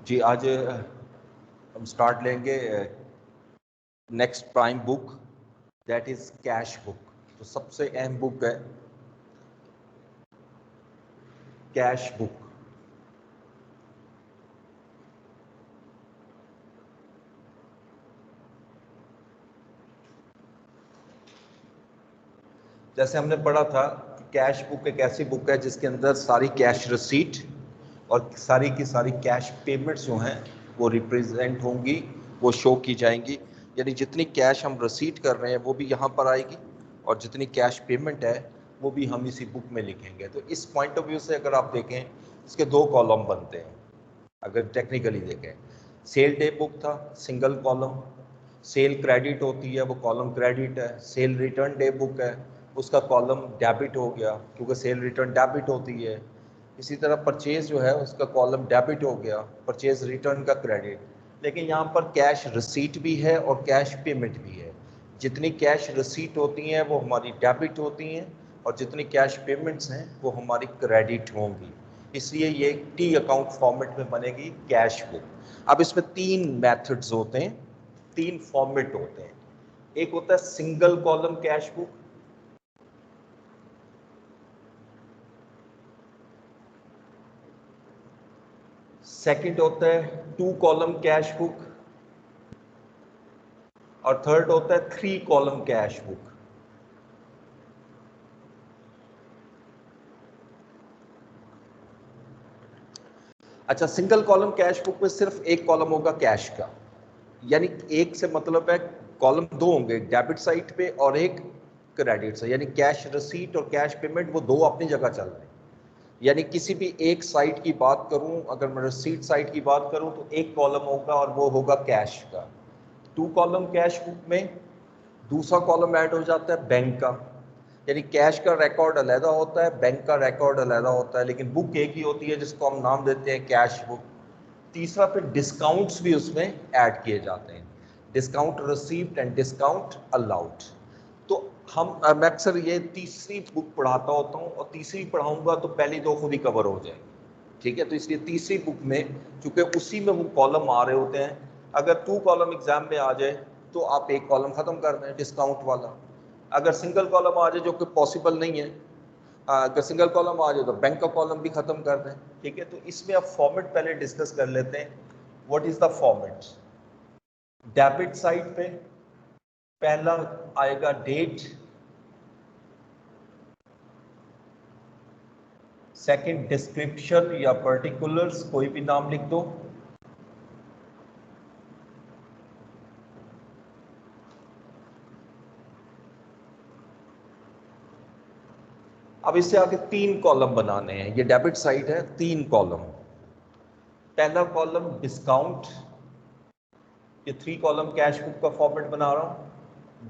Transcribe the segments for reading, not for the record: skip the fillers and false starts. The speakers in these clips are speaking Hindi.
जी आज हम स्टार्ट लेंगे next prime book that is cash book. तो सबसे अहम बुक है कैश बुक। जैसे हमने पढ़ा था कि कैश बुक एक ऐसी बुक है जिसके अंदर सारी कैश रिसीट और सारी की सारी कैश पेमेंट्स जो हैं वो रिप्रेजेंट होंगी, वो शो की जाएंगी। यानी जितनी कैश हम रिसीट कर रहे हैं वो भी यहाँ पर आएगी और जितनी कैश पेमेंट है वो भी हम इसी बुक में लिखेंगे। तो इस पॉइंट ऑफ व्यू से अगर आप देखें, इसके दो कॉलम बनते हैं। अगर टेक्निकली देखें, सेल डे बुक था सिंगल कॉलम, सेल क्रेडिट होती है वो कॉलम क्रेडिट है। सेल रिटर्न डे बुक है, उसका कॉलम डेबिट हो गया क्योंकि सेल रिटर्न डेबिट होती है। इसी तरह परचेज जो है उसका कॉलम डेबिट हो गया, परचेज रिटर्न का क्रेडिट। लेकिन यहाँ पर कैश रिसीट भी है और कैश पेमेंट भी है। जितनी कैश रिसीट होती हैं वो हमारी डेबिट होती हैं और जितनी कैश पेमेंट्स हैं वो हमारी क्रेडिट होंगी। इसलिए ये टी अकाउंट फॉर्मेट में बनेगी कैश बुक। अब इसमें तीन मेथड्स होते हैं, तीन फॉर्मेट होते हैं। एक होता है single column cash book, second होता है टू कॉलम कैश बुक और थर्ड होता है थ्री कॉलम कैश बुक। अच्छा, सिंगल कॉलम कैश बुक में सिर्फ एक कॉलम होगा कैश का, यानी एक से मतलब है कॉलम दो होंगे, एक डेबिट साइड पे और एक क्रेडिट से। यानी कैश रिसीट और कैश पेमेंट वो दो अपनी जगह चल रहे हैं। यानी किसी भी एक साइड की बात करूं, अगर मैं रिसीट साइड की बात करूं तो एक कॉलम होगा और वो होगा कैश का। टू कॉलम कैश बुक में दूसरा कॉलम ऐड हो जाता है बैंक का, यानी कैश का रिकॉर्ड अलग होता है, बैंक का रिकॉर्ड अलग होता है, लेकिन बुक एक ही होती है जिसको हम नाम देते हैं कैश बुक। तीसरा फिर डिस्काउंट्स भी उसमें ऐड किए जाते हैं, discount received and discount allowed. तो मैं अक्सर ये तीसरी बुक पढ़ाता होता हूँ और तीसरी पढ़ाऊंगा तो पहली दो खुद ही कवर हो जाएंगी। ठीक है, तो इसलिए तीसरी बुक में चूंकि उसी में वो कॉलम आ रहे होते हैं, अगर टू कॉलम एग्जाम में आ जाए तो आप एक कॉलम खत्म कर दें डिस्काउंट वाला। अगर सिंगल कॉलम आ जाए जो कि पॉसिबल नहीं है, अगर सिंगल कॉलम आ जाए तो बैंक का कॉलम भी खत्म कर दें। ठीक है, तो इसमें अब फॉर्मेट पहले डिस्कस कर लेते हैं। What is the format? Debit side पे पहला आएगा डेट, सेकंड डिस्क्रिप्शन या पर्टिकुलर्स, कोई भी नाम लिख दो, अब इससे आगे तीन कॉलम बनाने हैं। ये डेबिट साइड है, तीन कॉलम। पहला कॉलम डिस्काउंट, ये थ्री कॉलम कैश बुक का फॉर्मेट बना रहा हूं।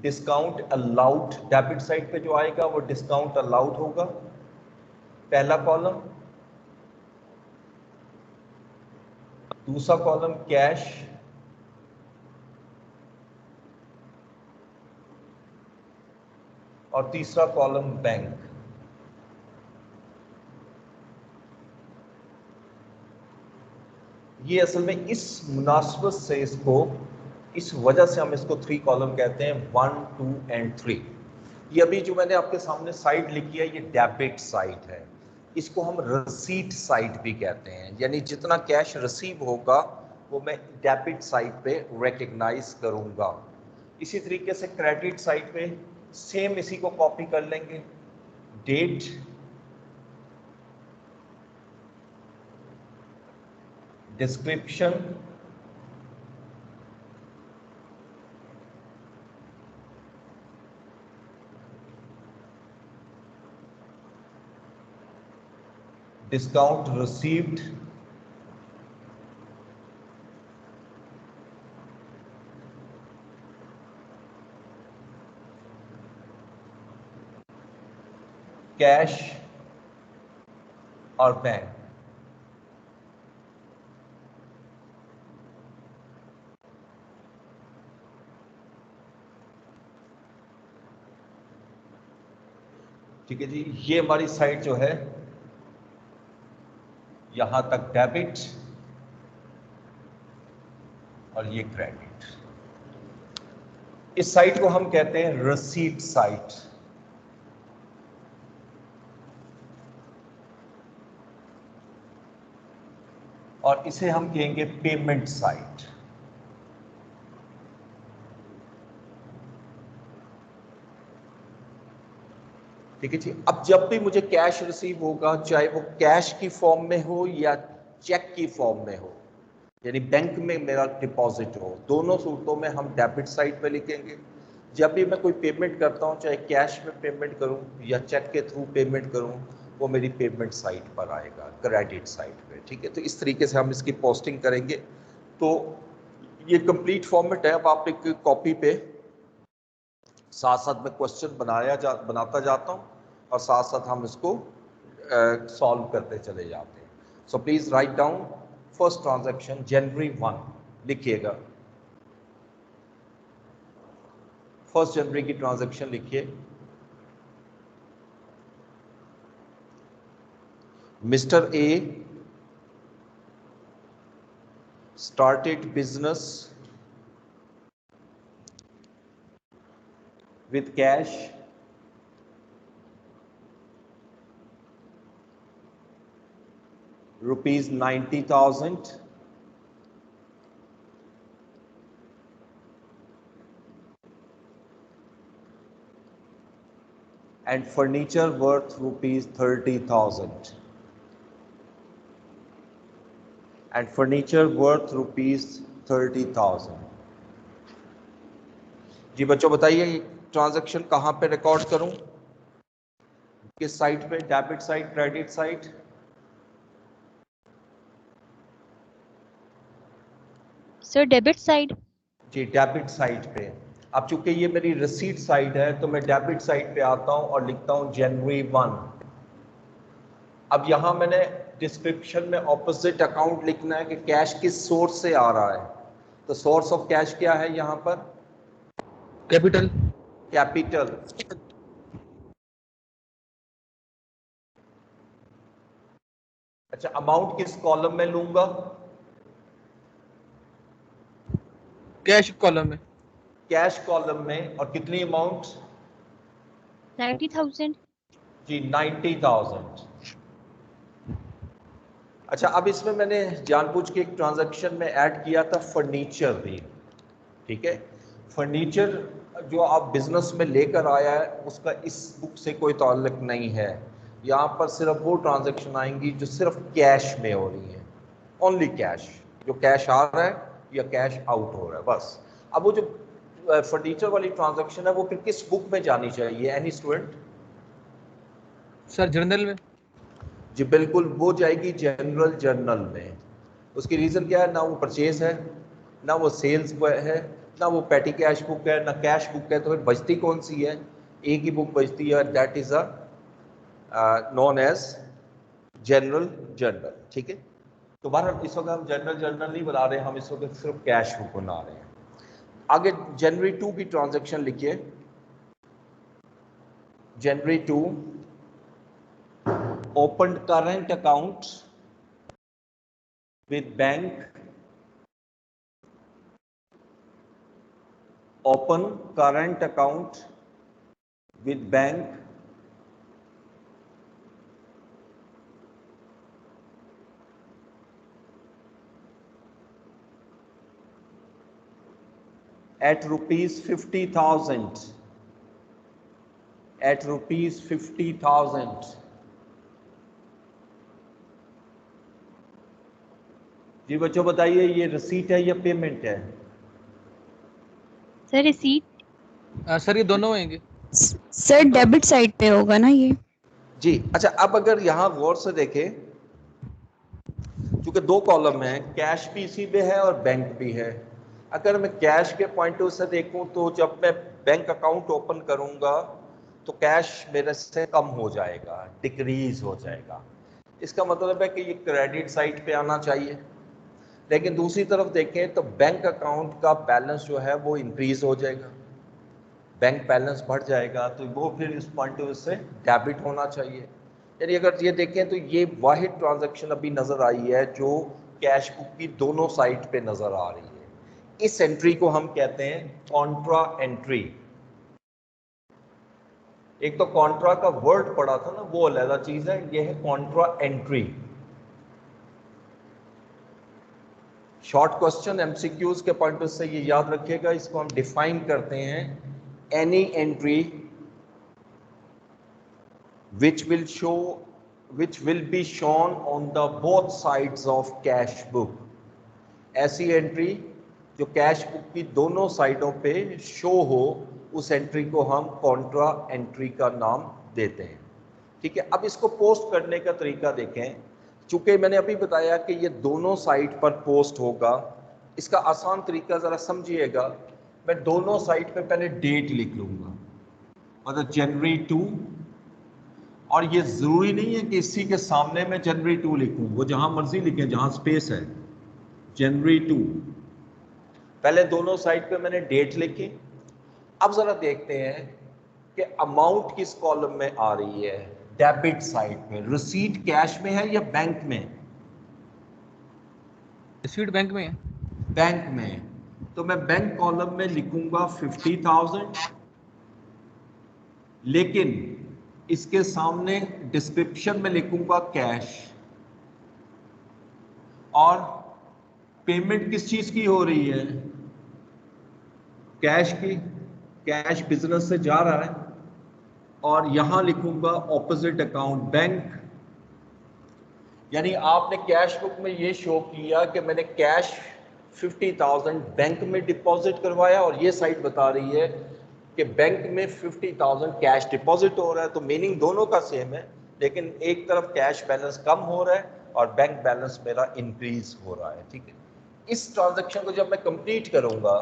डिस्काउंट अलाउड, डेबिट साइड पे जो आएगा वो डिस्काउंट अलाउड होगा, पहला कॉलम। दूसरा कॉलम कैश, और तीसरा कॉलम बैंक। ये असल में इस मुनासबत से इसको, इस वजह से हम इसको थ्री कॉलम कहते हैं, 1 2 एंड 3। ये अभी जो मैंने आपके सामने साइड लिखी है ये डेबिट साइड है, इसको हम रिसीट साइड भी कहते हैं। यानी जितना कैश रिसीव होगा वो मैं डेबिट साइड पे रिकग्नाइज करूंगा। इसी तरीके से क्रेडिट साइड पे सेम इसी को कॉपी कर लेंगे, date, description, discount received, cash और बैंक। ठीक है जी, ये हमारी साइड जो है यहां तक डेबिट, और ये क्रेडिट। इस साइड को हम कहते हैं रसीद साइड। और इसे हम कहेंगे पेमेंट साइड। ठीक है जी। अब जब भी मुझे कैश रिसीव होगा, चाहे वो कैश की फॉर्म में हो या चेक की फॉर्म में हो, यानी बैंक में मेरा डिपॉजिट हो, दोनों सूरतों में हम डेबिट साइड पे लिखेंगे। जब भी मैं कोई पेमेंट करता हूं, चाहे कैश में पेमेंट करूं या चेक के थ्रू पेमेंट करूं, वो मेरी पेमेंट साइड पर आएगा, क्रेडिट साइड पे। ठीक है, तो इस तरीके से हम इसकी पोस्टिंग करेंगे। तो ये कंप्लीट फॉर्मेट है। अब आप एक कॉपी पे साथ साथ में क्वेश्चन बनाता जाता हूं और साथ साथ हम इसको सॉल्व करते चले जाते हैं। So please write down first transaction जनवरी 1 लिखिएगा। 1 जनवरी की ट्रांजैक्शन लिखिए। Mister A started business with cash rupees 90,000 and furniture worth rupees 30,000 and furniture worth rupees 30,000। जी बच्चों बताइए ट्रांजैक्शन कहां पे रिकॉर्ड करूं, किस साइड पे, debit side, credit side? Sir debit side. जी डेबिट साइड पे। अब चूंकि ये मेरी रिसीट साइड है तो मैं डेबिट साइड पे आता हूं और लिखता हूं जनवरी 1। अब यहां मैंने डिस्क्रिप्शन में ऑपोजिट अकाउंट लिखना है कि कैश किस सोर्स से आ रहा है। तो सोर्स ऑफ कैश क्या है यहां पर? कैपिटल। कैपिटल। अच्छा, अमाउंट किस कॉलम में लूंगा? कैश कॉलम में। कैश कॉलम में। और कितनी अमाउंट? 90,000। जी 90,000। अच्छा, अब इसमें मैंने जानबूझ के एक ट्रांजैक्शन में ऐड किया था फर्नीचर भी। ठीक है, फर्नीचर जो आप बिजनेस में लेकर आया है उसका इस बुक से कोई ताल्लुक नहीं है। यहाँ पर सिर्फ वो ट्रांजैक्शन आएंगी जो सिर्फ कैश में हो रही है, ओनली कैश, जो कैश आ रहा है या कैश आउट हो रहा है, बस। अब वो जो फर्नीचर वाली ट्रांजैक्शन है वो फिर किस बुक में जानी चाहिए? Any student? सर जर्नल में। जी बिल्कुल, वो जाएगी जनरल जर्नल में। उसकी रीज़न क्या है? ना वो परचेज है, ना वो सेल्स है, ना वो पेटी कैश बुक है, ना कैश बुक है। तो फिर बचती कौन सी है? एक ही बुक बचती है, that is known as general journal. ठीक है, तो बहरहाल इस वक्त हम जनरल जर्नल नहीं बना रहे, हम इस वक्त सिर्फ कैश बुक बना रहे हैं। आगे जनवरी 2 की ट्रांजैक्शन लिखिए। जनवरी 2 opened current account with bank, open current account with bank at rupees 50,000, at rupees 50,000। जी बच्चों बताइए, ये रिसीट है या पेमेंट है? Sir receipt. सर ये दोनों होंगे। सर डेबिट साइड पे होगा ना ये? जी अच्छा, अब अगर यहां गौर से देखें, क्योंकि दो कॉलम है, कैश भी इसी में है और बैंक भी है। अगर मैं कैश के पॉइंट ऑफ से देखूं तो जब मैं बैंक अकाउंट ओपन करूंगा तो कैश मेरे से कम हो जाएगा, डिक्रीज हो जाएगा। इसका मतलब है कि ये क्रेडिट साइड पे आना चाहिए। लेकिन दूसरी तरफ देखें तो बैंक अकाउंट का बैलेंस जो है वो इंक्रीज हो जाएगा, बैंक बैलेंस बढ़ जाएगा, तो वो फिर इस पॉइंट ऑफ से डेबिट होना चाहिए। यानी अगर ये देखें तो ये वाहिद ट्रांजैक्शन अभी नज़र आई है जो कैश बुक की दोनों साइड पे नज़र आ रही है। इस एंट्री को हम कहते हैं कॉन्ट्रा एंट्री। एक तो कॉन्ट्रा का वर्ड पढ़ा था ना, वो अलग चीज है, ये है Contra entry. Short question MCQs के पॉइंट ऑफ से ये याद रखिएगा, इसको हम डिफाइन करते हैं any entry which will be shown on the both sides of cash book। ऐसी एंट्री जो कैश बुक की दोनों साइडों पे शो हो, उस एंट्री को हम कॉन्ट्रा एंट्री का नाम देते हैं। ठीक है, अब इसको पोस्ट करने का तरीका देखें। चूंकि मैंने अभी बताया कि ये दोनों साइड पर पोस्ट होगा, इसका आसान तरीका जरा समझिएगा। मैं दोनों साइड पे पहले डेट लिख लूंगा, मतलब जनवरी 2, और ये जरूरी नहीं है कि इसी के सामने मैं जनवरी 2 लिखूं, वो जहां मर्जी लिखें, जहां स्पेस है, जनवरी 2। पहले दोनों साइड पे मैंने डेट लिखी। अब जरा देखते हैं कि अमाउंट किस कॉलम में आ रही है। डेबिट साइड में रिसीट कैश में है या बैंक में? रिसीट बैंक में है। बैंक में, तो मैं बैंक कॉलम में लिखूंगा 50,000, लेकिन इसके सामने डिस्क्रिप्शन में लिखूंगा कैश। और पेमेंट किस चीज की हो रही है? कैश की। कैश बिजनेस से जा रहा है, और यहां लिखूंगा ऑपोजिट अकाउंट बैंक। यानी आपने कैश बुक में ये शो किया कि मैंने कैश 50,000 बैंक में डिपॉजिट करवाया, और ये साइड बता रही है कि बैंक में 50,000 कैश डिपॉजिट हो रहा है। तो मीनिंग दोनों का सेम है, लेकिन एक तरफ कैश बैलेंस कम हो रहा है और बैंक बैलेंस मेरा इंक्रीज हो रहा है। ठीक है, इस ट्रांजैक्शन को जब मैं कंप्लीट करूंगा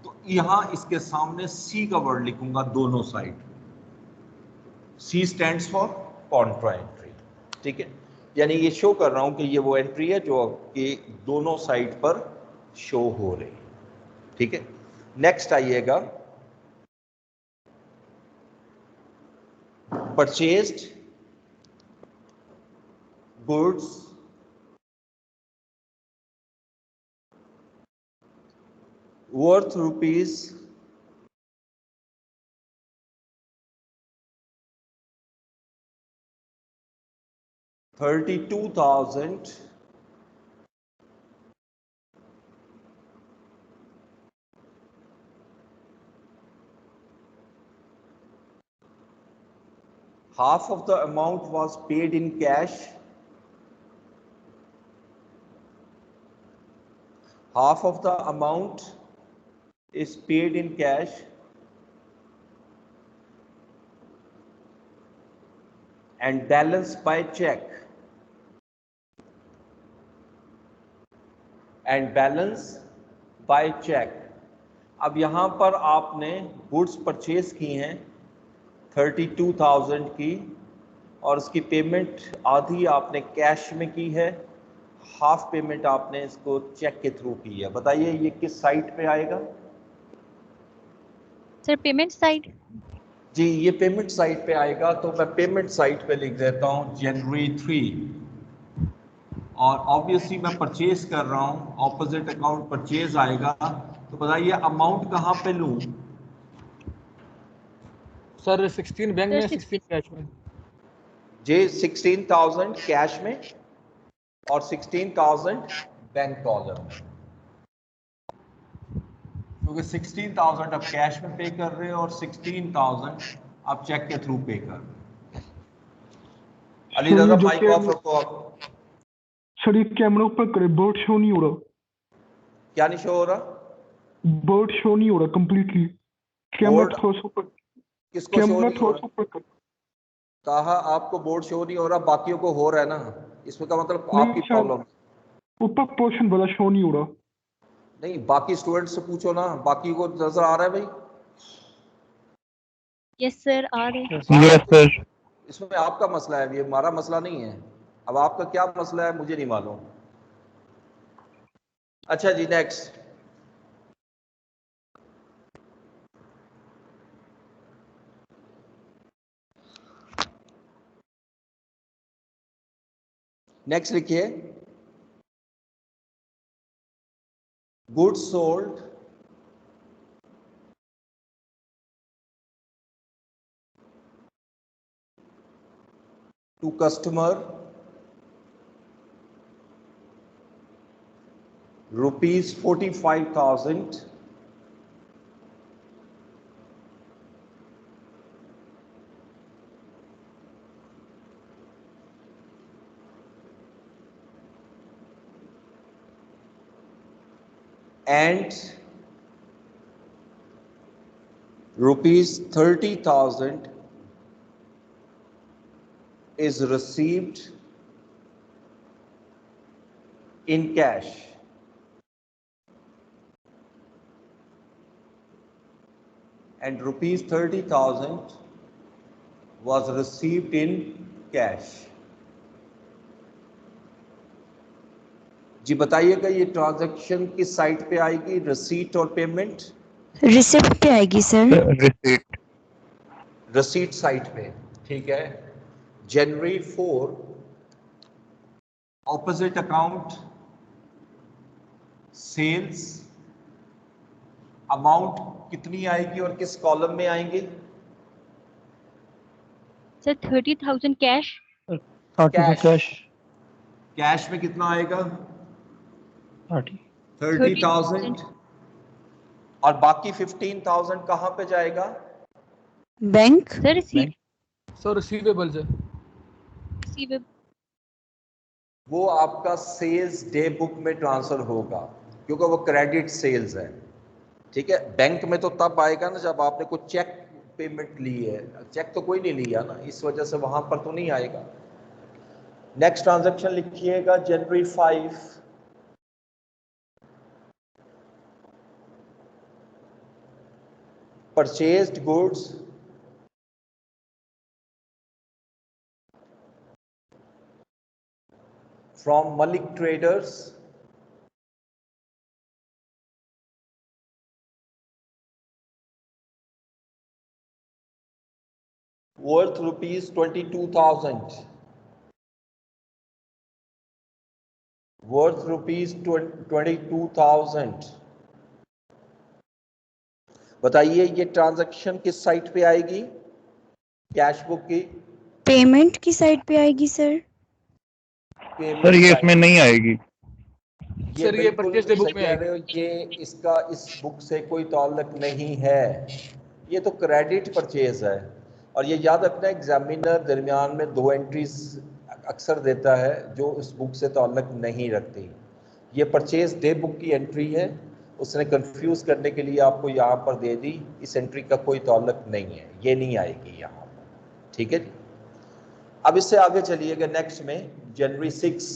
तो यहां इसके सामने सी का वर्ड लिखूंगा दोनों side. C stands for contra entry. ठीक है, यानी ये शो कर रहा हूं कि ये वो एंट्री है जो कि दोनों साइड पर शो हो रही है। ठीक है, नेक्स्ट आइएगा, purchased goods worth rupees 32,000 half of the amount was paid in cash, half of the amount is paid in cash and balance by check, and balance by check। अब यहां पर आपने गुड्स परचेज की हैं 32,000 की, और उसकी पेमेंट आधी आपने कैश में की है, हाफ पेमेंट आपने इसको चेक के थ्रू की है। बताइए ये किस साइट पे आएगा? Sir payment side. जी, ये पेमेंट साइट पे आएगा। तो मैं पेमेंट साइट पे लिख देता हूं जनवरी 3, और ऑब्वियसली मैं परचेज कर रहा हूं, ऑपोजिट अकाउंट परचेज आएगा। तो बताइए अमाउंट कहां पे लूं? सर 16 बैंक में, सर 16 कैश में। जी, 16,000 कैश में और 16,000 बैंक कॉलम में, क्योंकि 16,000 आप कैश में पे कर रहे हो और 16,000 आप चेक के थ्रू पे कर रहे हो। अली दादा माइक ऑफ रखो आप। सर ये कैमरा ऊपर करे, बर्ड शो नहीं हो रहा। क्या नहीं शो हो रहा? बर्ड शो नहीं हो रहा कंप्लीटली। कैमरा थोड़ा सा ऊपर, किसको शो कैमरा नहीं हो थोड़ा रहा? सा ऊपर कर। कहा आपको बोर्ड शो नहीं हो रहा, बाकियों को हो रहा है ना, इसमें का मतलब नहीं आपकी सर, प्रॉब्लम। ऊपर पोर्शन वाला शो नहीं हो रहा। नहीं, बाकी स्टूडेंट से पूछो ना, बाकी को नजर आ रहा है भाई? यस सर आ रहे हैं। Yes sir. इसमें आपका मसला है, ये हमारा मसला नहीं है। अब आपका क्या मसला है मुझे नहीं मालूम। अच्छा जी, नेक्स्ट। लिखिए, goods sold to customer rupees 45,000 and rupees 30,000 is received in cash. And rupees 30,000 was received in cash. जी बताइएगा ये ट्रांजैक्शन किस साइट पे आएगी, रिसीट और पेमेंट? रिसिप्ट पे आएगी सर। रिसीट। रिसीट साइट पे, ठीक है। जनवरी 4 ऑपोजिट अकाउंट सेल्स अमाउंट कितनी आएगी और किस कॉलम में आएंगे? Sir 30,000 cash. कैश। कैश में कितना आएगा? 30,000 और बाकी 15,000 कहां पे जाएगा? Bank. Sir receipt. Sir receivables है। रिसीवेबल वो आपका सेल्स डे बुक में ट्रांसफर होगा क्योंकि वो क्रेडिट सेल्स है, ठीक है। बैंक में तो तब आएगा ना जब आपने कोई चेक पेमेंट ली है, चेक तो कोई नहीं लिया ना, इस वजह से वहां पर तो नहीं आएगा। नेक्स्ट ट्रांजैक्शन लिखिएगा जनवरी 5 purchased goods from Malik Traders worth rupees 22,000 worth rupees 22,000। बताइए ये ट्रांजैक्शन किस साइट पे आएगी? कैश बुक की पेमेंट की साइड पे आएगी सर। सर ये इसमें नहीं आएगी। सर ये परचेज डे बुक में कह रहे हो, ये इसका इस बुक से कोई ताल्लुक नहीं है, ये तो क्रेडिट परचेज है। और ये याद रखना एग्जामिनर दरमियान में 2 एंट्रीज अक्सर देता है जो इस बुक से ताल्लुक नहीं रखती। ये परचेज डे बुक की एंट्री है, उसने कंफ्यूज करने के लिए आपको यहाँ पर दे दी। इस एंट्री का कोई ताल्लुक नहीं है, ये नहीं आएगी यहाँ पर, ठीक है जी। अब इससे आगे चलिएगा नेक्स्ट में जनवरी 6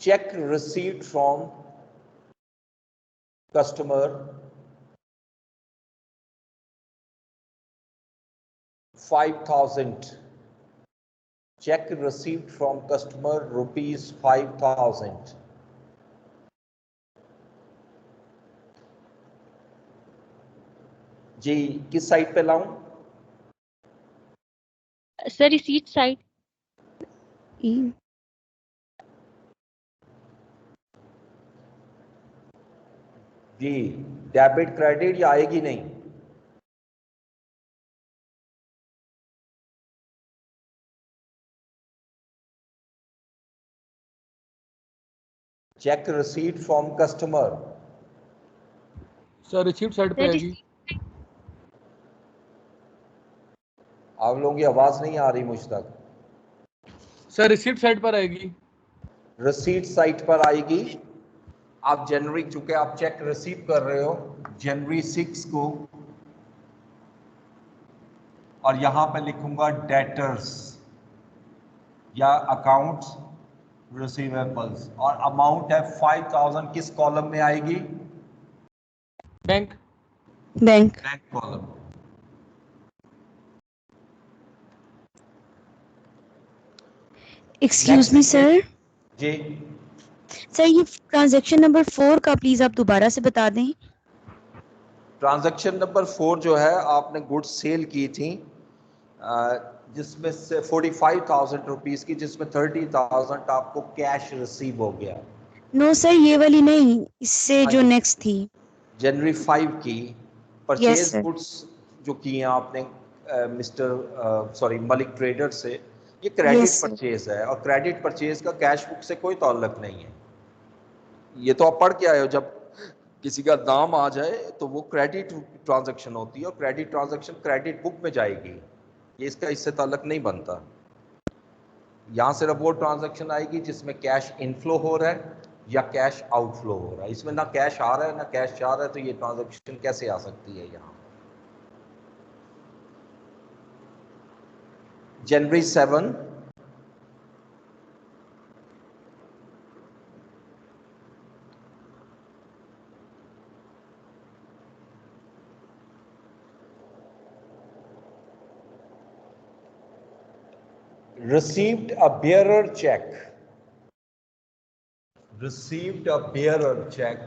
check received from customer 5,000 check received from customer rupees 5,000। जी किस साइड पे लाऊं? Sir receipt side. जी डेबिट क्रेडिट या आएगी नहीं? Cheque receipt from customer. Sir receipt side पे आएगी। आप लोगों की आवाज नहीं आ रही मुझ तक। सर रिसीट साइड पर आएगी। रिसीट साइट पर आएगी। आप जनवरी, चूंकि आप चेक रिसीव कर रहे हो जनवरी 6 को, और यहां पे लिखूंगा डेटर्स या अकाउंट्स रिसीवेबल्स, और अमाउंट है 5,000। किस कॉलम में आएगी? Bank. Bank. Bank column. Excuse me sir. जी सर ये ट्रांजैक्शन नंबर 4 का प्लीज आप दोबारा से बता दें। ट्रांजैक्शन नंबर 4 जो है, आपने गुड्स सेल की थी जिसमें से 45,000 रुपीस की, जिसमें 30,000 आपको कैश रिसीव हो गया। नो सर ये वाली नहीं, इससे जो नेक्स्ट थी। जनवरी 5 की परचेज sir. गुड्स जो किए हैं आपने मलिक ट्रेडर से, ये क्रेडिट Yes, sir. परचेज है और क्रेडिट परचेज का कैश बुक से कोई ताल्लुक नहीं है। ये तो आप पढ़ के आए हो, जब किसी का दाम आ जाए तो वो क्रेडिट ट्रांजैक्शन होती है और क्रेडिट ट्रांजैक्शन क्रेडिट बुक में जाएगी, ये इसका इससे ताल्लुक नहीं बनता। यहाँ सिर्फ वो ट्रांजैक्शन आएगी जिसमें कैश इनफ्लो हो रहा है या कैश आउटफ्लो हो रहा है। इसमें ना कैश आ रहा है ना कैश जा रहा है, तो ये ट्रांजैक्शन कैसे आ सकती है यहाँ? जनवरी 7 received a bearer check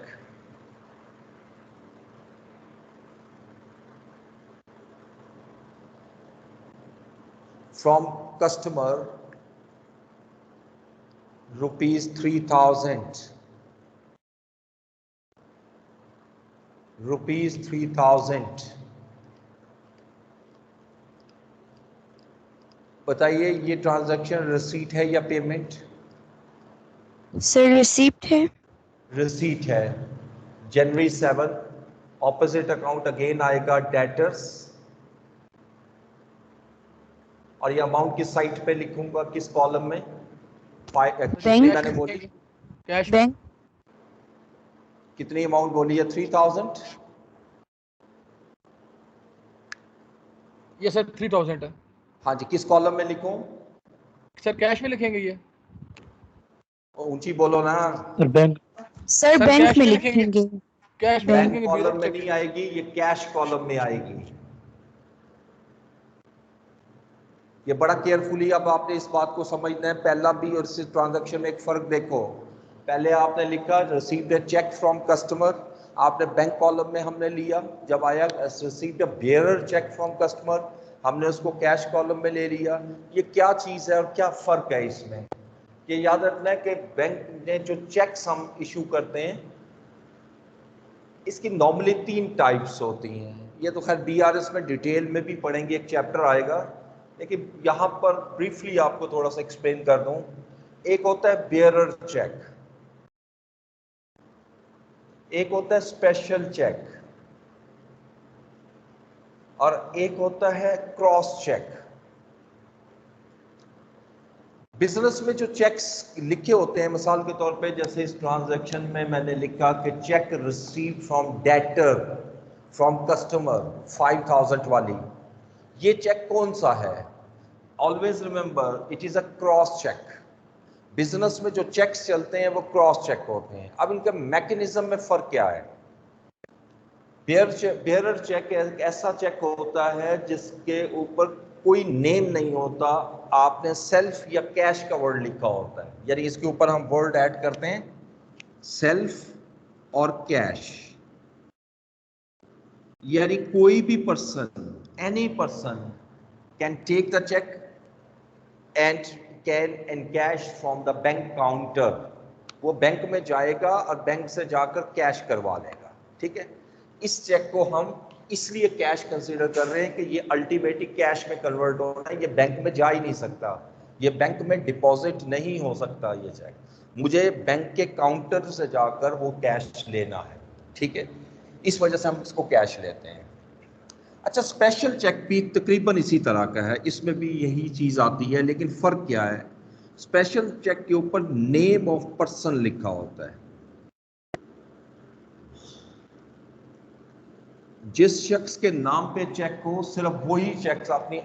from customer rupees 3,000 बताइए ये ट्रांजैक्शन रिसीट है या पेमेंट? Sir, receipt है. रिसीट है। जनवरी 7 ऑपोजिट अकाउंट अगेन आएगा डेटर्स, और ये अमाउंट किस साइट पे लिखूंगा, किस कॉलम में? कितनी मैंने बोली? Cash Bank. कितनी अमाउंट बोली है? 3,000। ये सर 3000 है हाँ जी, किस कॉलम में लिखूं? सर, कैश में लिखेंगे ये? ऊंची बोलो ना। Bank Sir, Sir, bank cash में में लिखेंगे. कैश में बैंक लिखेंगे, कॉलम bureau में check। नहीं आएगी, ये कैश कॉलम में आएगी। ये बड़ा केयरफुली अब आपने इस बात को समझना है। पहला भी और इस ट्रांजैक्शन में एक फर्क देखो। पहले आपने लिखा received a cheque from customer, आपने बैंक कॉलम में हमने लिया। जब आया received a bearer cheque from customer, हमने उसको कैश कॉलम में ले लिया। ये क्या चीज़ है और क्या फ़र्क है इसमें? ये याद रखना है कि बैंक ने जो चेक्स हम इशू करते हैं, इसकी नॉर्मली 3 टाइप्स होती हैं। ये तो खैर बीआरएस में डिटेल में भी पढ़ेंगे, एक चैप्टर आएगा, लेकिन यहाँ पर ब्रीफली आपको थोड़ा सा एक्सप्लेन कर दूं। एक होता है बेयरर चेक, एक होता है स्पेशल चेक, और एक होता है क्रॉस चेक। बिजनेस में जो चेक्स लिखे होते हैं, मिसाल के तौर पे जैसे इस ट्रांजैक्शन में मैंने लिखा कि cheque receive from debtor from customer 5,000 वाली, ये चेक कौन सा है? Always remember it is a cross cheque. Business में जो चेक्स चलते हैं वो क्रॉस चेक होते हैं। अब इनका मैकेनिज्म में फर्क क्या है? बेयरर चेक एक ऐसा चेक होता है जिसके ऊपर कोई नेम नहीं होता, आपने सेल्फ या कैश का वर्ड लिखा होता है। यानी इसके ऊपर हम वर्ड ऐड करते हैं सेल्फ और कैश। यानी कोई भी person, any person can take the cheque and can encash from the bank counter. वो बैंक में जाएगा और बैंक से जाकर कैश करवा लेगा। ठीक है, इस चेक को हम इसलिए कैश कंसीडर कर रहे हैं कि ये अल्टीमेटली कैश में कन्वर्ट होना है, ये बैंक में जा ही नहीं सकता, ये बैंक में डिपॉजिट नहीं हो सकता। ये चेक मुझे बैंक के काउंटर से जाकर वो कैश लेना है। ठीक है, इस वजह से हम इसको कैश लेते हैं। अच्छा, स्पेशल चेक भी तकरीबन इसी तरह का है, इसमें भी यही चीज़ आती है, लेकिन फ़र्क क्या है? स्पेशल चेक के ऊपर नेम ऑफ पर्सन लिखा होता है। जिस शख्स के नाम पे चेक हो, सिर्फ वही शख्स अपनी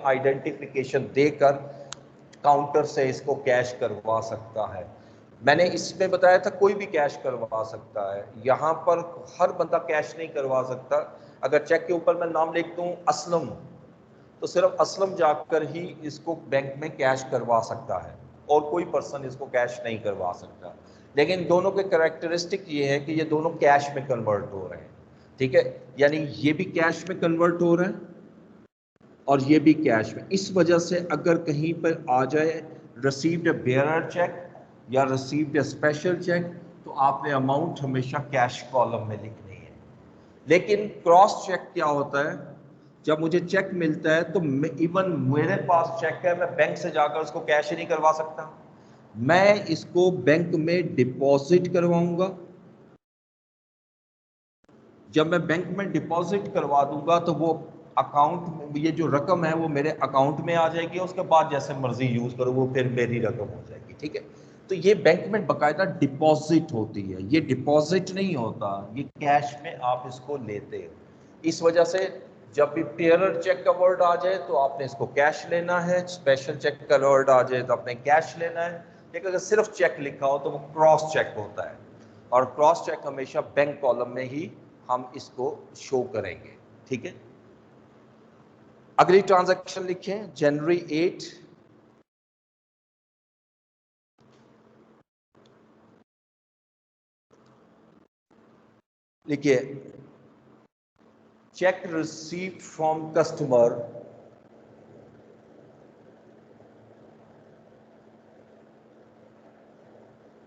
आइडेंटिफिकेशन देकर काउंटर से इसको कैश करवा सकता है। मैंने इसमें बताया था कोई भी कैश करवा सकता है, यहाँ पर हर बंदा कैश नहीं करवा सकता। अगर चेक के ऊपर मैं नाम लिख दूँ असलम, तो सिर्फ असलम जाकर ही इसको बैंक में कैश करवा सकता है और कोई पर्सन इसको कैश नहीं करवा सकता। लेकिन दोनों के कैरेक्टरिस्टिक ये है कि ये दोनों कैश में कन्वर्ट हो रहे हैं। ठीक है, यानी ये भी कैश में कन्वर्ट हो रहा है और ये भी कैश में। इस वजह से अगर कहीं पर आ जाए रिसीव्ड अ बेयरर चेक या रिसीव्ड अ स्पेशल चेक, तो आपने अमाउंट हमेशा कैश कॉलम में लिखनी है। लेकिन क्रॉस चेक क्या होता है, जब मुझे चेक मिलता है तो इवन मेरे पास चेक है, मैं बैंक से जाकर उसको कैश ही नहीं करवा सकता, मैं इसको बैंक में डिपॉजिट करवाऊंगा। जब मैं बैंक में डिपॉजिट करवा दूंगा तो वो अकाउंट में ये जो रकम है वो मेरे अकाउंट में आ जाएगी, उसके बाद जैसे मर्जी यूज करो वो फिर मेरी रकम हो जाएगी। ठीक है, तो ये बैंक में बकायदा डिपॉजिट होती है, ये डिपॉजिट नहीं होता, ये कैश में आप इसको लेते हो। इस वजह से जब भी पेयरर चेक का वर्ड आ जाए तो आपने इसको कैश लेना है, स्पेशल चेक का वर्ड आ जाए तो आपने कैश लेना है। लेकिन अगर सिर्फ चेक लिखा हो तो वो क्रॉस चेक होता है, और क्रॉस चेक हमेशा बैंक कॉलम में ही हम इसको शो करेंगे। ठीक है, अगली ट्रांजैक्शन लिखें जनवरी 8, लिखिए check received from customer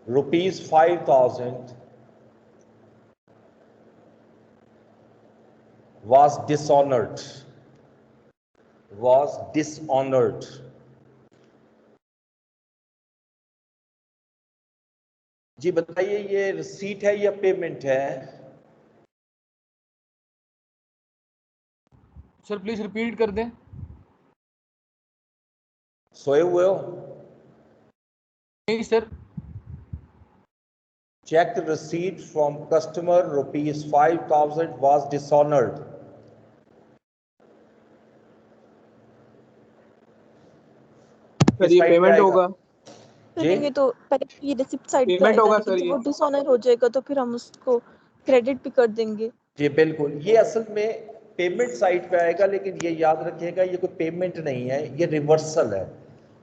₹5,000 was dishonored, was dishonored। जी बताइए ये रिसीट है या पेमेंट है? सर प्लीज रिपीट कर दें। सोए हुए हो? नहीं sir. Check receipt from customer ₹5,000 was dishonored। Sir ये पेमेंट होगा। करेंगे तो पहले ये रिसिप्ट साइड पे पेमेंट आएगा, होगा लेकिन सर जब ये। वो डिसऑनर हो जाएगा तो फिर हम उसको क्रेडिट भी कर देंगे। जी बिल्कुल, ये असल में पेमेंट साइड पे आएगा, लेकिन ये याद रखिएगा ये कोई पेमेंट नहीं है, ये रिवर्सल है।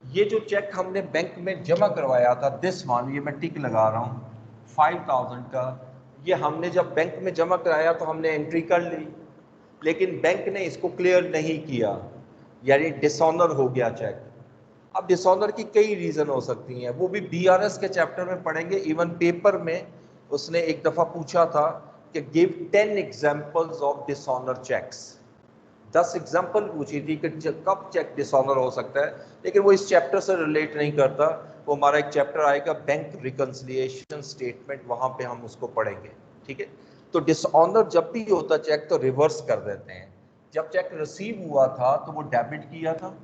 ये जो चेक हमने बैंक में जमा करवाया था, दिस वन, ये मैं टिक लगा रहा हूँ 5,000 का, ये हमने जब बैंक में जमा कराया तो हमने एंट्री कर ली, लेकिन बैंक ने इसको क्लियर नहीं किया, यानी डिसऑनर हो गया चेक। अब डिसऑनर की कई रीजन हो सकती हैं, वो भी बीआरएस के चैप्टर में पढ़ेंगे। इवन पेपर में उसने एक दफा पूछा था कि give 10 examples of dishonour cheques, 10 example पूछी थी कि कब चेक डिसऑनर हो सकता है, लेकिन वो इस चैप्टर से रिलेट नहीं करता। वो हमारा एक चैप्टर आएगा बैंक रिकंसिलिएशन स्टेटमेंट, वहां पे हम उसको पढ़ेंगे। ठीक है, तो डिसऑनर जब भी होता चेक तो रिवर्स कर देते हैं। जब चेक रिसीव हुआ था तो वो डेबिट किया था,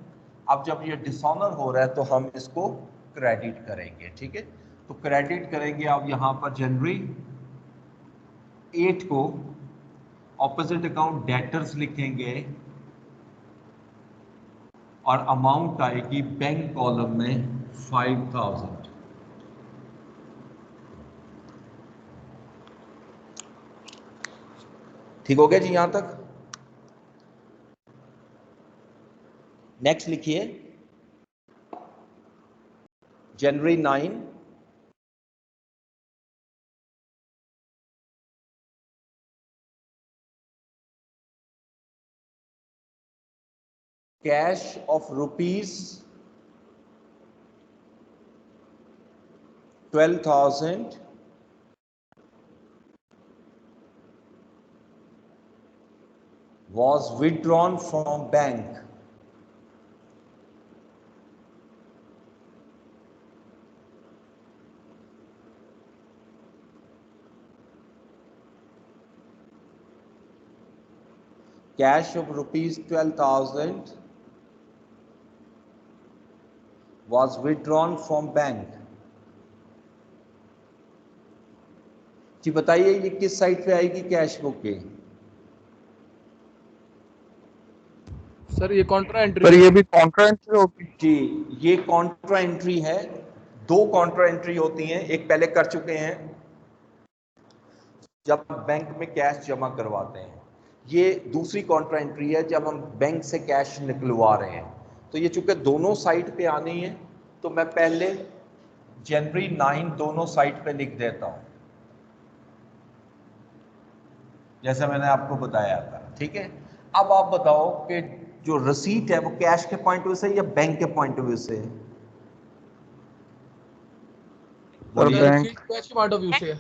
अब जब ये डिसऑनर हो रहा है तो हम इसको क्रेडिट करेंगे। ठीक है, तो क्रेडिट करेंगे। अब यहाँ पर जनवरी 8 को ऑपोजिट अकाउंट डेटर्स लिखेंगे और अमाउंट आएगी बैंक कॉलम में 5,000। ठीक हो गया जी यहां तक? नेक्स्ट लिखिए जनवरी 9, cash of ₹12,000 was withdrawn from bank। Cash of ₹12,000 was withdrawn from bank। जी बताइए ये किस साइड पे आएगी कैश बुक के? सर ये कॉन्ट्रा एंट्री। पर ये भी कॉन्ट्रा एंट्री होगी जी, ये कॉन्ट्रा एंट्री है। 2 कॉन्ट्रा एंट्री होती हैं, एक पहले कर चुके हैं जब बैंक में कैश जमा करवाते हैं, ये दूसरी कॉन्ट्रा एंट्री है जब हम बैंक से कैश निकलवा रहे हैं। तो ये चूंकि दोनों साइड पे आनी है तो मैं पहले जनवरी 9 दोनों साइड पे लिख देता हूं, जैसा मैंने आपको बताया था। ठीक है, अब आप बताओ कि जो रसीट है वो कैश के पॉइंट ऑफ व्यू से या बैंक के पॉइंट ऑफ व्यू से? और बोलिए। बैंक कैश के पॉइंट ऑफ व्यू से है।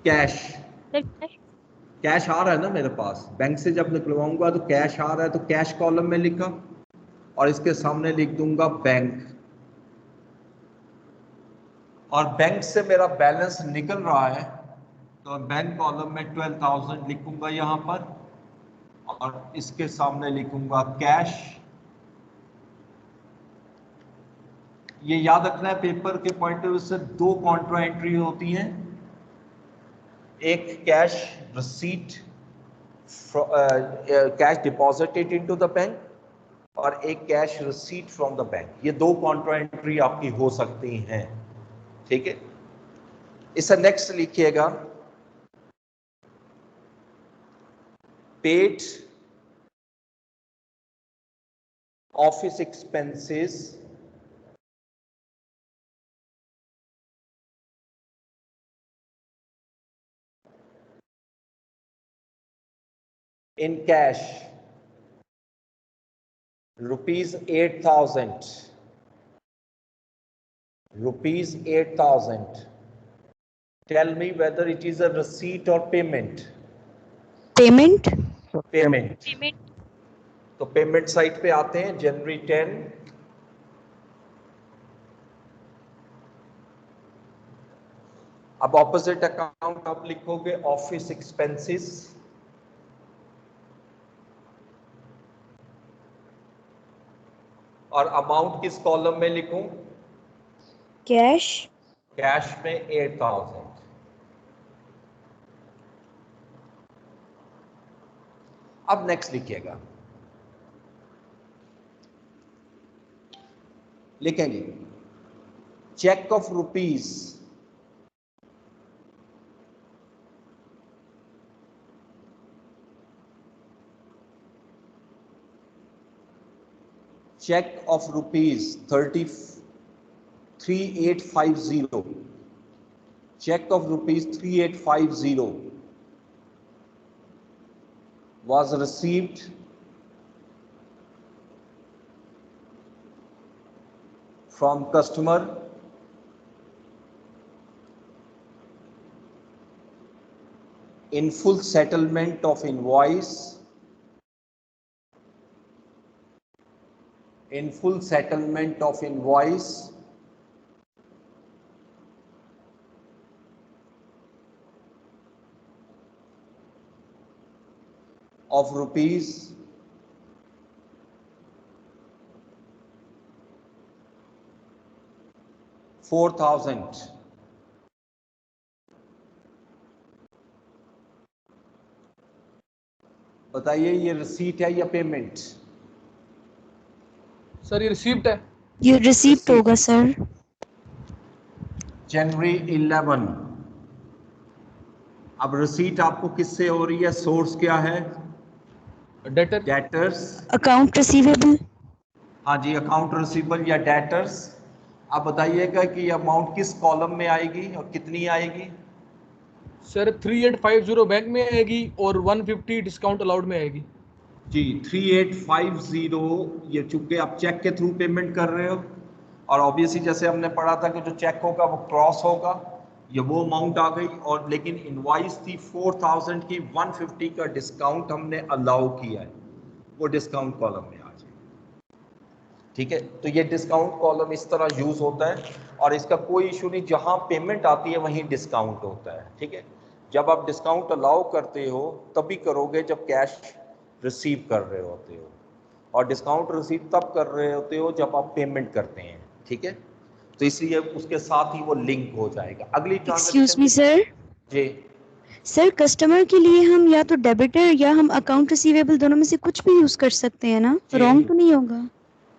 कैश, सर कैश कैश आ रहा है ना मेरे पास, बैंक से जब निकलवाऊंगा तो कैश आ रहा है, तो कैश कॉलम में लिखा और इसके सामने लिख दूंगा बैंक, और बैंक से मेरा बैलेंस निकल रहा है तो बैंक कॉलम में 12,000 लिखूंगा यहाँ पर, और इसके सामने लिखूंगा कैश। ये याद रखना है, पेपर के पॉइंट ऑफ व्यू से दो कॉन्ट्रा एंट्री होती हैं, एक cash receipt, cash deposited into the bank, और एक cash receipt from the bank. ये दो कॉन्ट्रा एंट्री आपकी हो सकती हैं, ठीक है। इसे नेक्स्ट लिखिएगा, paid office expenses in cash rupees 8,000, rupees 8,000. Tell me whether it is a receipt or payment. Payment? Payment. Payment तो पेमेंट साइट पे आते हैं, जनवरी 10, अब ऑपोजिट अकाउंट आप लिखोगे ऑफिस एक्सपेंसेस, और अमाउंट किस कॉलम में लिखूं? Cash? कैश में 8,000। अब नेक्स्ट लिखिएगा, लिखेंगे cheque of rupees check of rupees 3850, check of rupees 3850 was received from customer in full settlement of invoice, in full settlement of invoice of rupees 4,000. बताइए ये रिसीट है या पेमेंट? सर ये रिसीप्ट है। ये रिसीप्ट होगा सर। जनवरी 11। अब रिसीट आपको किससे हो रही है, सोर्स क्या है? डेटर। डेटर्स। Account receivable? हाँ जी, अकाउंट रिसीवेबल या डेटर्स। अब बताइएगा कि अमाउंट किस कॉलम में आएगी और कितनी आएगी? सर 3850 बैंक में आएगी और 150 डिस्काउंट अलाउड में आएगी। जी 3850, ये चूंकि आप चेक के थ्रू पेमेंट कर रहे हो, और ऑब्वियसली जैसे हमने पढ़ा था कि जो चेक होगा वो क्रॉस होगा, ये वो अमाउंट आ गई, और लेकिन इनवॉइस थी 4,000 की, 150 का डिस्काउंट हमने अलाउ किया है, वो डिस्काउंट कॉलम में आ जाए, ठीक है। तो ये डिस्काउंट कॉलम इस तरह यूज होता है, और इसका कोई इशू नहीं, जहां पेमेंट आती है वहीं डिस्काउंट होता है, ठीक है। जब आप डिस्काउंट अलाउ करते हो तभी करोगे जब कैश रिसीव कर रहे होते हो, और डिस्काउंट रिसीव तब कर रहे होते हो जब आप पेमेंट करते हैं, ठीक है। तो इसलिए उसके साथ ही वो लिंक हो जाएगा। अगली एक्सक्यूज मी सर। जी सर कस्टमर के लिए हम या तो डेबिटर या हम अकाउंट रिसीवेबल दोनों में से कुछ भी यूज कर सकते हैं ना? जी। रॉन्ग तो नहीं होगा?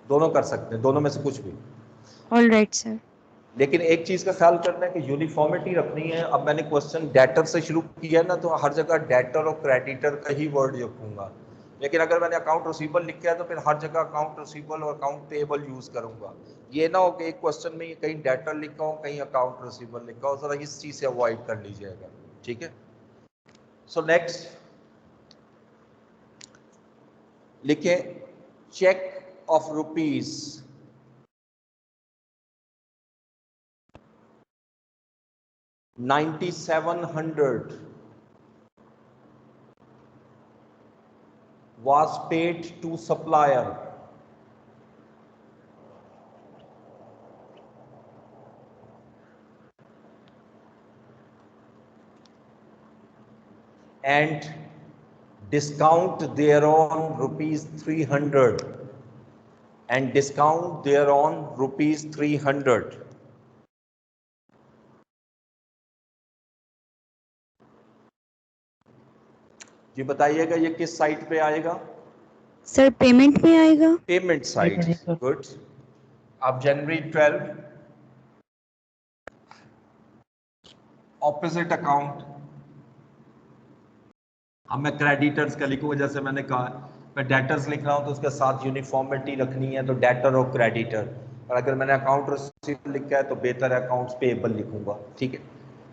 दोनों कर सकते हैं, दोनों में से कुछ भी। All right sir. लेकिन एक चीज का ख्याल करना है कि यूनिफॉर्मिटी रखनी है। अब मैंने क्वेश्चन डेटर से शुरू किया ना, तो हर जगह डेटर और क्रेडिटर का ही वर्ड रखूंगा, लेकिन अगर मैंने अकाउंट रिसीवेबल लिखा है तो फिर हर जगह अकाउंट रिसीवेबल और अकाउंट पेएबल यूज करूंगा। ये ना हो कि एक क्वेश्चन में कहीं डेटर लिखा हो कहीं अकाउंट रिसीवेबल लिखा हो, जरा इस चीज से अवॉइड कर लीजिएगा, ठीक है। सो नेक्स्ट लिखे cheque of rupees 9700 was paid to supplier and discount thereon rupees 300 and discount thereon rupees 300. जी बताइएगा ये किस साइट पे आएगा? सर पेमेंट में आएगा। Payment site. गुड। अब जनवरी 12 ऑपोजिट अकाउंट, अब मैं क्रेडिटर्स का लिखूंगा, जैसे मैंने कहा मैं डेटर्स लिख रहा हूं तो उसके साथ यूनिफॉर्मिटी रखनी है, तो डेटर और क्रेडिटर। और अगर मैंने अकाउंट रिसीवेबल लिखा है तो बेहतर है अकाउंट्स पेएबल लिखूंगा, ठीक है।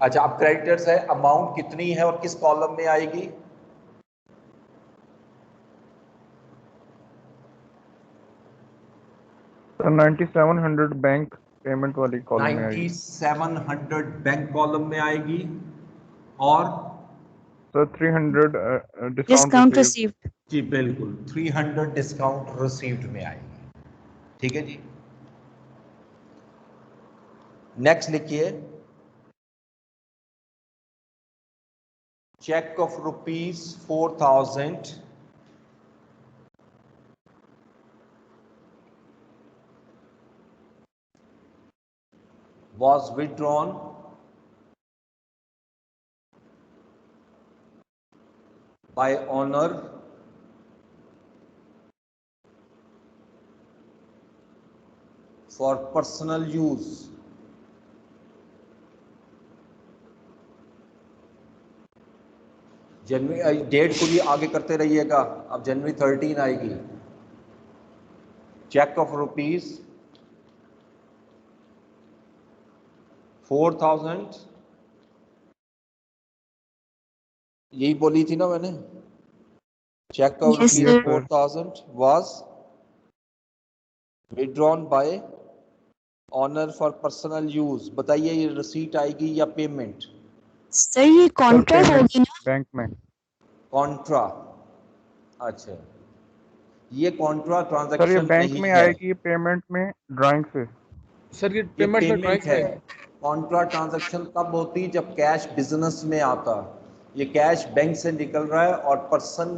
अच्छा, अब क्रेडिटर्स है, अमाउंट कितनी है और किस कॉलम में आएगी? तो 9700 बैंक पेमेंट वाली कॉलम में आएगी। 9700 बैंक कॉलम में आएगी और सर 300 डिस्काउंट डिस्काउंट रिसीव्ड। जी बिल्कुल 300 डिस्काउंट रिसीव्ड में आएगी, ठीक है जी। नेक्स्ट लिखिए, cheque of rupees 4000 was withdrawn by owner for personal use जनवरी, डेट को भी आगे करते रहिएगा, अब जनवरी 13 आएगी। चेक ऑफ रुपीज 4000, यही बोली थी ना मैंने, cheque of Yes, rupees sir. 4000 was withdrawn by owner for personal use. बताइए ये रिसीट आएगी या पेमेंट? सर ये कॉन्ट्रा होगी ना? बैंक में कॉन्ट्रा। अच्छा, ये कॉन्ट्रा सर, ये ट्रांजैक्शन बैंक नहीं में है, आएगी पेमेंट में ड्राइंग से। सर ये ये पेमेंट में पेमेंट ड्राइंग है। है। कॉन्ट्रा ट्रांजैक्शन तब होती जब कैश बिजनेस में आता, ये कैश बैंक से निकल रहा है और पर्सन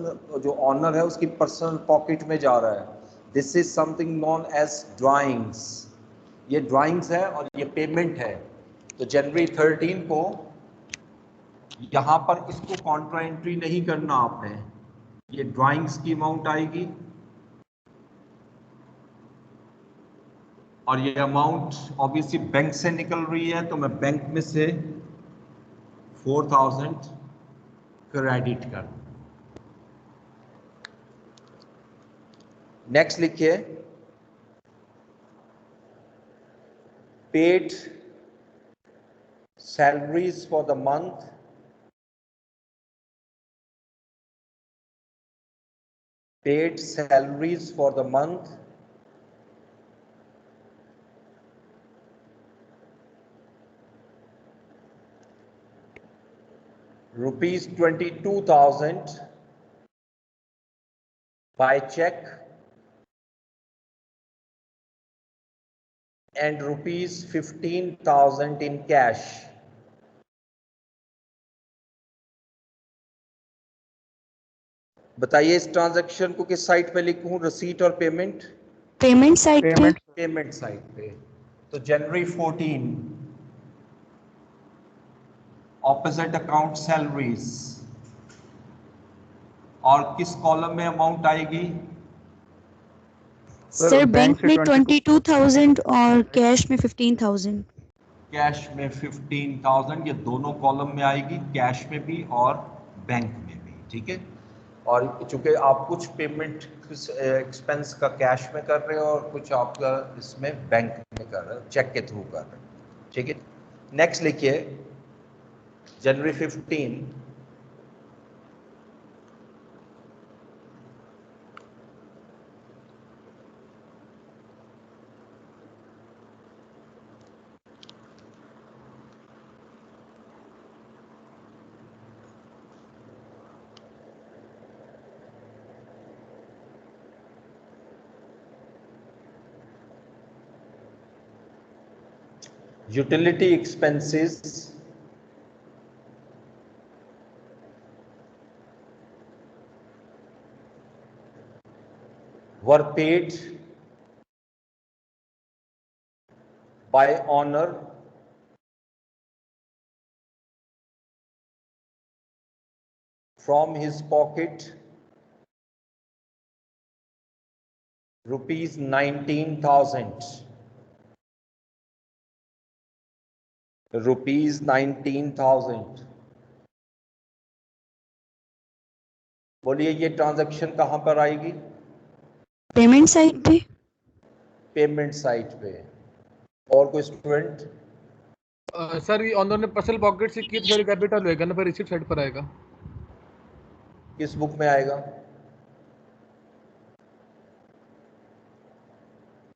जो ऑनर है उसकी पर्सनल पॉकेट में जा रहा है। This is something known as drawings. ये ड्राइंग्स है और ये पेमेंट है। तो जनवरी 13 को यहां पर इसको कॉन्ट्रा एंट्री नहीं करना आपने, ये ड्राइंग्स की अमाउंट आएगी और ये अमाउंट ऑब्वियसली बैंक से निकल रही है, तो मैं बैंक में से 4000 क्रेडिट कर। नेक्स्ट लिखिए, paid salaries for the month paid salaries for the month rupees 22,000 by check and rupees 15,000 in cash। बताइए इस ट्रांजैक्शन को किस साइट पे लिखूं, रिसीट और पेमेंट? पेमेंट साइट पे। पेमेंट साइट पे। तो जनवरी 14 ऑपोजिट अकाउंट सैलरीज, और किस कॉलम में अमाउंट आएगी? सर बैंक में 22,000 और कैश में 15,000। कैश में 15,000, ये दोनों कॉलम में आएगी, कैश में भी और बैंक में भी, ठीक है। और चूंकि आप कुछ पेमेंट एक्सपेंस का कैश में कर रहे हो और कुछ आपका इसमें बैंक में कर रहे हो, चेक के थ्रू कर रहे हो, ठीक है। नेक्स्ट लिखिए, जनवरी 15 utility expenses were paid by owner from his pocket rupees 19,000. Rupees 19,000. बोलिए ये ट्रांजैक्शन कहां पर आएगी? पेमेंट साइड पे. पेमेंट साइट पे. और कोई स्टूडेंट? सर ये ऑनर ने पर्सनल पॉकेट से की तो सर कैपिटल होएगा ना, पर रिसीट साइड पर आएगा. किस बुक में आएगा?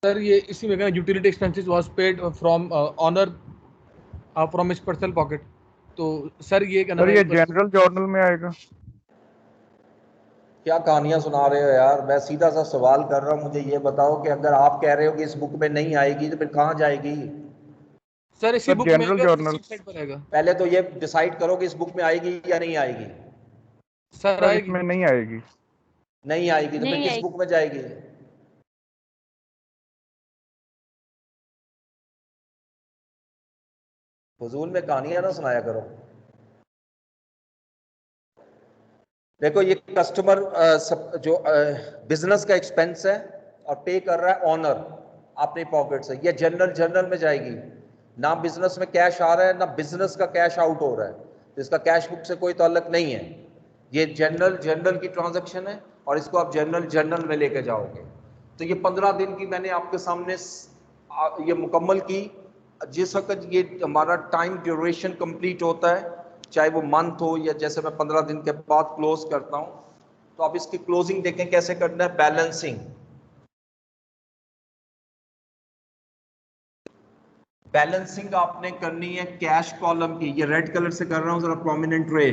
सर ये इसी में कहना utility expenses was paid from owner from his personal pocket. तो सर ये कहना सर ये जनरल जर्नल में आएगा. क्या कहानियां सुना रहे हो यार? मैं सीधा सा सवाल कर रहा हूं, मुझे ये बताओ कि अगर आप कह रहे हो कि इस बुक में नहीं आएगी तो फिर कहां जाएगी? सर इसी बुक में जनरल जर्नल रिसीट साइड पर आएगा. पहले तो ये डिसाइड करो कि इस बुक में आएगी या नहीं आएगी. सर आएगी. इसमें नहीं आएगी. नहीं आएगी तो फिर किस बुक में जाएगी? फजूल में कहानियां ना सुनाया करो. देखो ये कस्टमर जो बिजनेस का एक्सपेंस है और पे कर रहा है ऑनर अपनी पॉकेट से, ये जनरल में जाएगी. ना बिजनेस में कैश आ रहा है ना बिजनेस का कैश आउट हो रहा है, तो इसका कैश बुक से कोई ताल्लुक नहीं है. ये जनरल की ट्रांजैक्शन है और इसको आप जनरल में लेके जाओगे. तो ये 15 दिन की मैंने आपके सामने ये मुकम्मल की. जिस वक्त ये हमारा टाइम ड्यूरेशन कंप्लीट होता है, चाहे वो मंथ हो या जैसे मैं 15 दिन के बाद क्लोज करता हूं, तो आप इसकी क्लोजिंग देखें कैसे करना है. बैलेंसिंग. बैलेंसिंग आपने करनी है कैश कॉलम की. ये रेड कलर से कर रहा हूं जरा प्रोमिनेंट रे.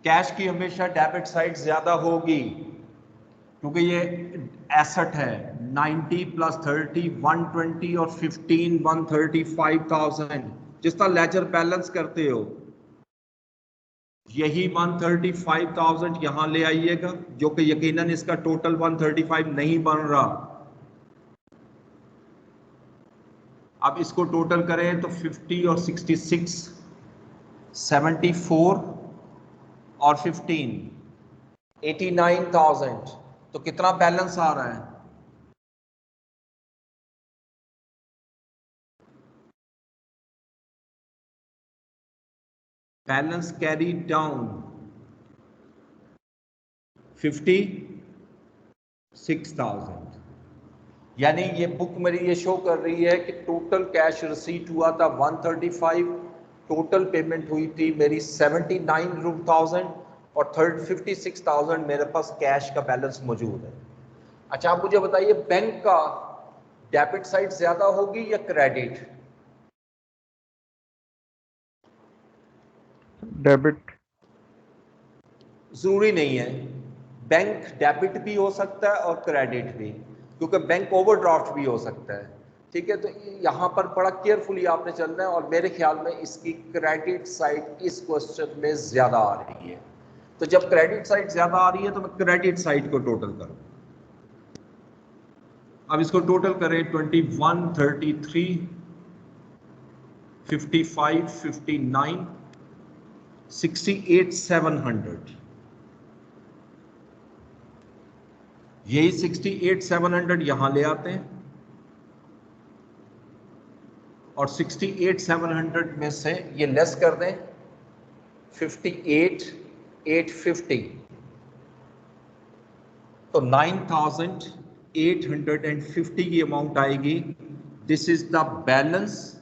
कैश की हमेशा डेबिट साइड ज्यादा होगी क्योंकि ये एसेट है. 90 + 30 120 और 15 135,000. जिस तरह लेजर बैलेंस करते हो यही 135,000 यहां ले आइएगा, जो कि यकीनन इसका टोटल 135 नहीं बन रहा. अब इसको टोटल करें तो 50 और 66 74 और 15 89,000. तो कितना बैलेंस आ रहा है? Balance carry down 56,000. यानी ये बुक मेरी ये शो कर रही है कि टोटल कैश रिसीट हुआ था 135, टोटल पेमेंट हुई थी मेरी 79,000 और 56,000 मेरे पास कैश का बैलेंस मौजूद है. अच्छा आप मुझे बताइए बैंक का डेबिट साइड ज्यादा होगी या क्रेडिट? डेबिट. जरूरी नहीं है. बैंक डेबिट भी हो सकता है और क्रेडिट भी, क्योंकि बैंक ओवरड्राफ्ट भी हो सकता है. ठीक है, तो यहाँ पर बड़ा केयरफुली आपने चलना है. और मेरे ख्याल में इसकी क्रेडिट साइड इस क्वेश्चन में ज्यादा आ रही है. तो जब क्रेडिट साइड ज्यादा आ रही है तो मैं क्रेडिट साइड को टोटल करूं. अब इसको टोटल करें 21 33 55 59 68 700. यही 68 700 यहां ले आते हैं और 68 700 में से ये लेस कर दें 58 850. तो 9,850 की अमाउंट आएगी. This is the balance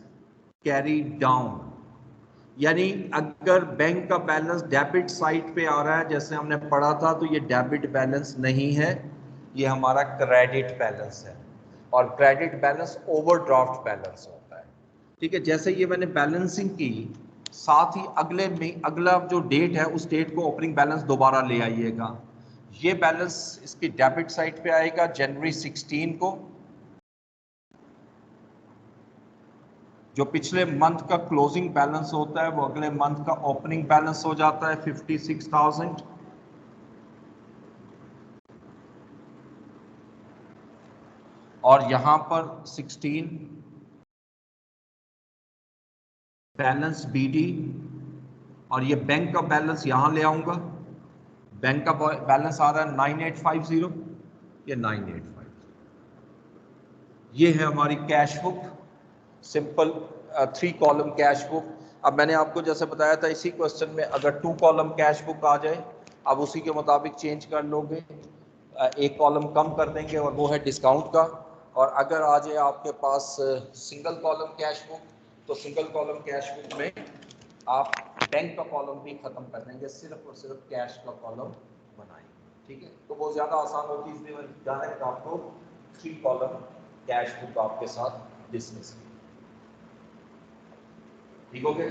carry down. यानी अगर बैंक का बैलेंस डेबिट साइड पे आ रहा है जैसे हमने पढ़ा था, तो ये डेबिट बैलेंस नहीं है, ये हमारा क्रेडिट बैलेंस है. और क्रेडिट बैलेंस ओवरड्राफ्ट बैलेंस होता है. ठीक है, जैसे ये मैंने बैलेंसिंग की, साथ ही अगला जो डेट है उस डेट को ओपनिंग बैलेंस दोबारा ले आइएगा. ये बैलेंस इसकी डेबिट साइड पे आएगा जनवरी 16 को. जो पिछले मंथ का क्लोजिंग बैलेंस होता है वो अगले मंथ का ओपनिंग बैलेंस हो जाता है 56,000। और यहां पर 16 बैलेंस बीडी, और ये बैंक का बैलेंस यहां ले आऊंगा। बैंक का बैलेंस आ रहा है 9850, ये 9850। ये है हमारी cash book, simple 3 column cash book. अब मैंने आपको जैसे बताया था इसी क्वेश्चन में अगर 2 कॉलम कैश बुक आ जाए अब उसी के मुताबिक चेंज कर लोगे, एक कॉलम कम कर देंगे और वो है डिस्काउंट का। और अगर आ जाए आपके पास सिंगल कॉलम कैश बुक, तो सिंगल कॉलम कैश बुक में आप बैंक का कॉलम भी खत्म कर देंगे, सिर्फ और सिर्फ कैश का कॉलम बनाएंगे। ठीक है, तो वो ज्यादा आसान होती है, इसलिए मैं डायरेक्ट आपको 3 कॉलम कैश बुक आपके साथ डिस्कस की। ठीक हो गया।